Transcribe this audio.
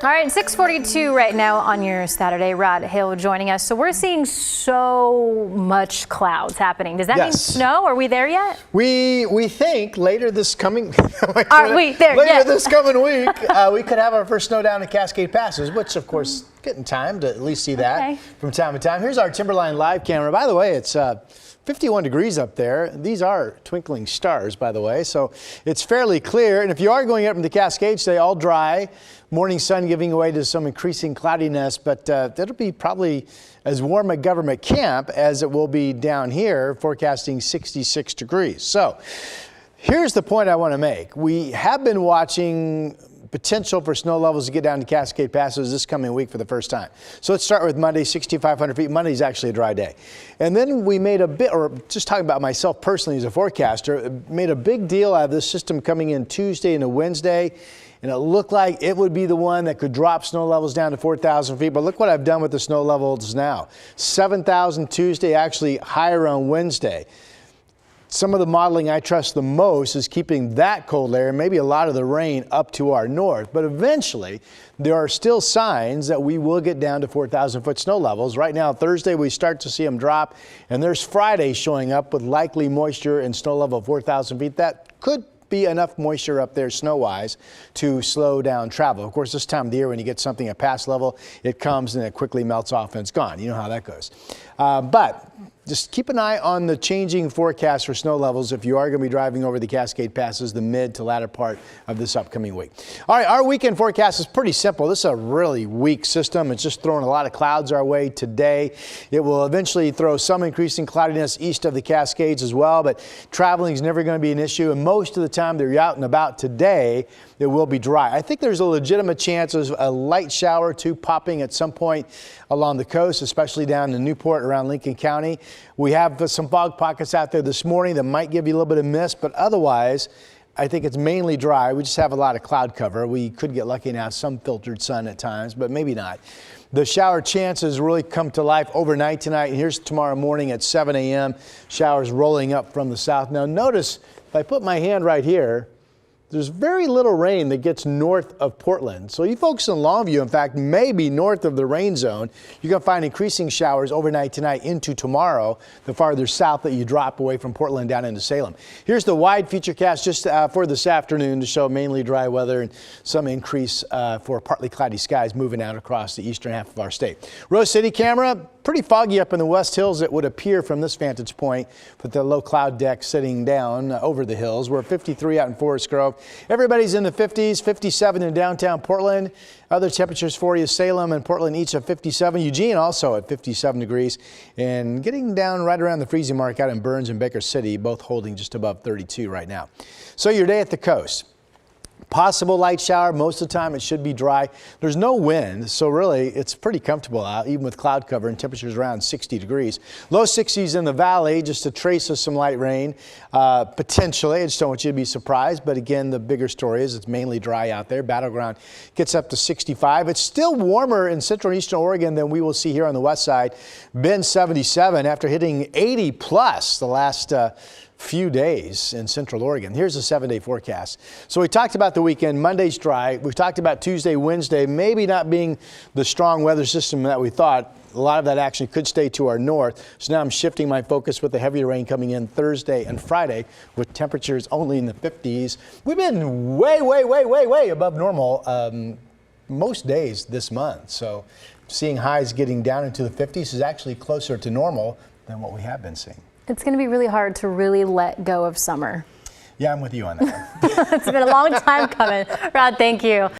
All right, 6:42 right now on your Saturday. Rod Hill joining us. So we're seeing so much clouds happening. Does that mean snow? Are we there yet? We think later this coming Are we there yet? This coming week we could have our first snow down in Cascade Passes, which of course getting time to at least see that from time to time. Here's our Timberline live camera. By the way, it's 51 degrees up there. These are twinkling stars, by the way, so it's fairly clear. And if you are going up in the Cascades today, all dry. Morning sun giving way to some increasing cloudiness, but it'll be probably as warm at government camp as it will be down here, forecasting 66 degrees. So here's the point I want to make. We have been watching potential for snow levels to get down to Cascade Passes this coming week for the first time. So let's start with Monday, 6,500 feet. Monday's actually a dry day. And then we made a bit, or just talking about myself personally as a forecaster, made a big deal out of this system coming in Tuesday into Wednesday. And it looked like it would be the one that could drop snow levels down to 4,000 feet. But look what I've done with the snow levels now. 7,000 Tuesday, actually higher on Wednesday. Some of the modeling I trust the most is keeping that cold air, maybe a lot of the rain up to our north. But eventually, there are still signs that we will get down to 4,000 foot snow levels. Right now, Thursday, we start to see them drop. And there's Friday showing up with likely moisture and snow level of 4,000 feet. That could be enough moisture up there snow-wise to slow down travel. Of course, this time of the year when you get something at pass level, it comes and it quickly melts off and it's gone. You know how that goes. But just keep an eye on the changing forecast for snow levels if you are going to be driving over the Cascade Passes the mid to latter part of this upcoming week. All right, our weekend forecast is pretty simple. This is a really weak system. It's just throwing a lot of clouds our way today. It will eventually throw some increasing cloudiness east of the Cascades as well, but traveling is never going to be an issue. And most of the time they're out and about today, it will be dry. I think there's a legitimate chance of a light shower or two popping at some point along the coast, especially down in Newport around Lincoln County. We have some fog pockets out there this morning that might give you a little bit of mist, but otherwise, I think it's mainly dry. We just have a lot of cloud cover. We could get lucky now, some filtered sun at times, but maybe not. The shower chances really come to life overnight tonight. And here's tomorrow morning at 7 a.m. Showers rolling up from the south. Now notice, if I put my hand right here, there's very little rain that gets north of Portland. So you folks in Longview, in fact, maybe north of the rain zone, you're going to find increasing showers overnight tonight into tomorrow, the farther south that you drop away from Portland down into Salem. Here's the wide featurecast just for this afternoon to show mainly dry weather and some increase for partly cloudy skies moving out across the eastern half of our state. Rose City camera, pretty foggy up in the West Hills, it would appear from this vantage point, with the low cloud deck sitting down over the hills. We're 53 out in Forest Grove. Everybody's in the 50s, 57 in downtown Portland. Other temperatures for you, Salem and Portland each at 57. Eugene also at 57 degrees and getting down right around the freezing mark out in Burns and Baker City, both holding just above 32 right now. So your day at the coast. Possible light shower. Most of the time it should be dry. There's no wind, so really it's pretty comfortable out, even with cloud cover and temperatures around 60 degrees. Low 60s in the valley, just a trace of some light rain. Potentially, I just don't want you to be surprised, but again, the bigger story is it's mainly dry out there. Battleground gets up to 65. It's still warmer in central and eastern Oregon than we will see here on the west side. Bend 77 after hitting 80 plus the last few days in central Oregon. Here's a 7-day forecast. So we talked about the weekend. Monday's dry. We've talked about Tuesday, Wednesday, maybe not being the strong weather system that we thought. A lot of that action could stay to our north. So now I'm shifting my focus with the heavier rain coming in Thursday and Friday with temperatures only in the 50s. We've been way above normal most days this month. So seeing highs getting down into the 50s is actually closer to normal than what we have been seeing. It's going to be really hard to really let go of summer. Yeah, I'm with you on that. It's been a long time coming. Rod, thank you.